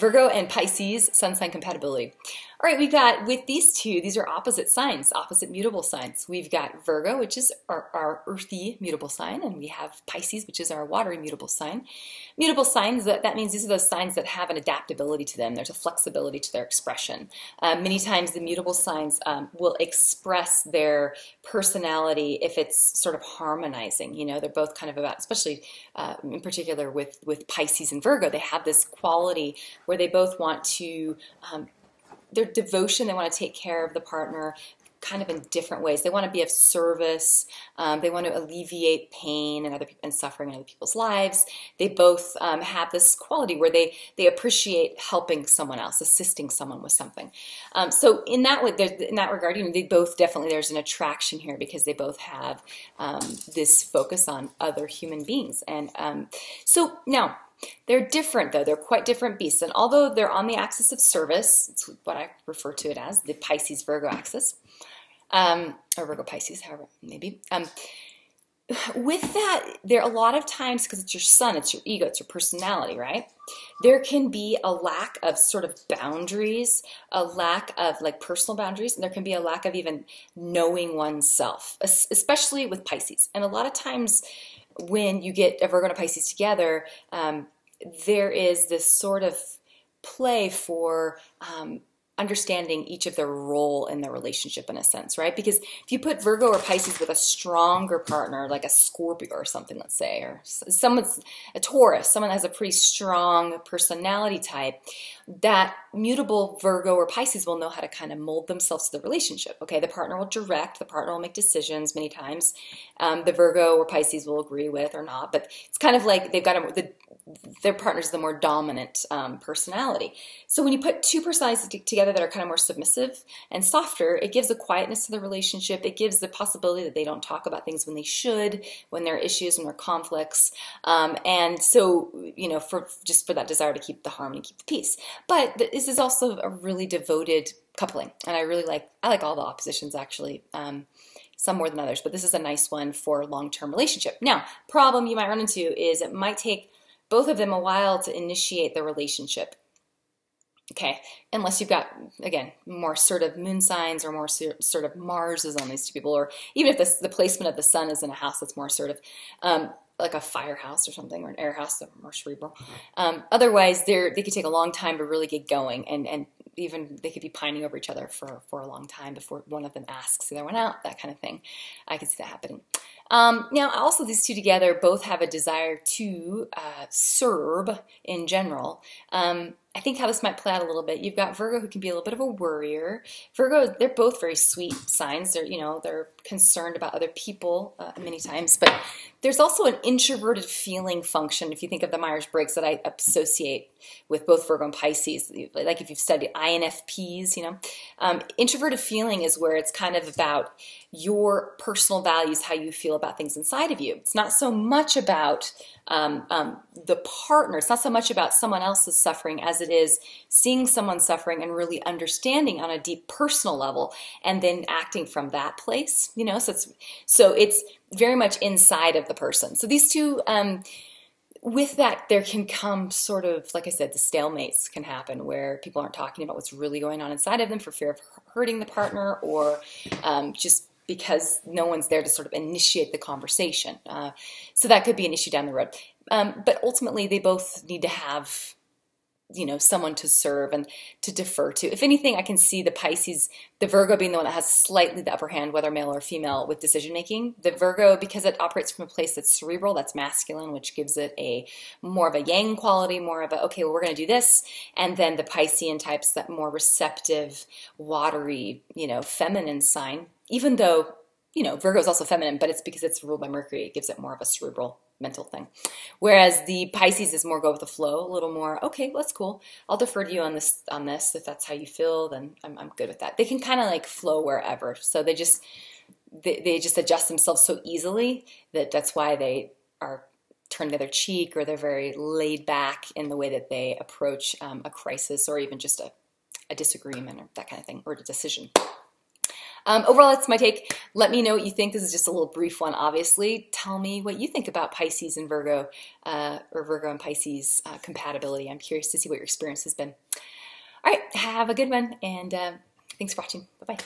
Virgo and Pisces, sun sign compatibility. All right, we've got with these two, these are opposite signs, opposite mutable signs. We've got Virgo, which is our earthy mutable sign, and we have Pisces, which is our watery mutable sign. Mutable signs, that means these are those signs that have an adaptability to them. There's a flexibility to their expression. Many times the mutable signs will express their personality if it's sort of harmonizing. You know, they're both kind of about, especially in particular with Pisces and Virgo, they have this quality where they both want to, their devotion, they want to take care of the partner kind of in different ways. They want to be of service. They want to alleviate pain and suffering in other people's lives. They both have this quality where they appreciate helping someone else, assisting someone with something. So in that regard, you know, they both definitely, there's an attraction here because they both have this focus on other human beings. And so now, they're different, though. They're quite different beasts. And although they're on the axis of service, it's what I refer to it as, the Pisces-Virgo axis, or Virgo-Pisces, however, maybe. With that, there are a lot of times, because it's your sun, it's your ego, it's your personality, right? There can be a lack of sort of boundaries, a lack of like personal boundaries, and there can be a lack of even knowing oneself, especially with Pisces. And a lot of times, when you get a Virgo and a Pisces together, there is this sort of play for understanding each of their role in the relationship in a sense, right? Because if you put Virgo or Pisces with a stronger partner, like a Scorpio or something, let's say, or someone's a Taurus, someone that has a pretty strong personality type, that mutable Virgo or Pisces will know how to kind of mold themselves to the relationship. Okay, the partner will direct, the partner will make decisions many times. The Virgo or Pisces will agree with or not, but it's kind of like they've got their partner's the more dominant personality. So when you put two personalities together that are kind of more submissive and softer, it gives a quietness to the relationship. It gives the possibility that they don't talk about things when they should, when there are issues, when there are conflicts. And so, you know, just for that desire to keep the harmony, keep the peace. But this is also a really devoted coupling. And I like all the oppositions actually. Some more than others, but this is a nice one for a long-term relationship. Now, problem you might run into is it might take both of them a while to initiate the relationship. Okay, unless you've got, again, more assertive moon signs or more sort of Mars is on these two people, or even if the placement of the sun is in a house that's more assertive, like a fire house or something, or an air house, they're more cerebral. Otherwise, they could take a long time to really get going, and even they could be pining over each other for a long time before one of them asks the other one out, that kind of thing. I could see that happening. Now, also these two together both have a desire to serve in general. I think how this might play out a little bit. You've got Virgo who can be a little bit of a worrier. Virgo, they're both very sweet signs. They're concerned about other people many times, but there's also an introverted feeling function. If you think of the Myers-Briggs that I associate with both Virgo and Pisces, like if you've studied INFPs, introverted feeling is where it's kind of about your personal values, how you feel about things inside of you. It's not so much about the partner. It's not so much about someone else's suffering as it is seeing someone suffering and really understanding on a deep personal level and then acting from that place, so it's very much inside of the person. So these two, with that, there can come sort of, like I said, the stalemates can happen where people aren't talking about what's really going on inside of them for fear of hurting the partner, or just because no one's there to sort of initiate the conversation. So that could be an issue down the road. But ultimately, they both need to have, someone to serve and to defer to. If anything, I can see the Virgo being the one that has slightly the upper hand, whether male or female, with decision making. The Virgo, because it operates from a place that's cerebral, that's masculine, which gives it more of a yang quality, more of a, okay, well, we're going to do this. And then the Piscean types, that more receptive, watery, feminine sign, even though, Virgo is also feminine, but it's because it's ruled by Mercury. It gives it more of a cerebral mental thing. Whereas the Pisces is more go with the flow, a little more, okay, well, that's cool. I'll defer to you on this. If that's how you feel, then I'm good with that. They can kind of like flow wherever. So they just adjust themselves so easily that's why they are turn the other cheek, or they're very laid back in the way that they approach a crisis, or even just a disagreement or that kind of thing, or a decision. Overall, that's my take. Let me know what you think. This is just a little brief one, obviously. Tell me what you think about Pisces and Virgo, or Virgo and Pisces compatibility. I'm curious to see what your experience has been. All right, have a good one, and thanks for watching. Bye-bye.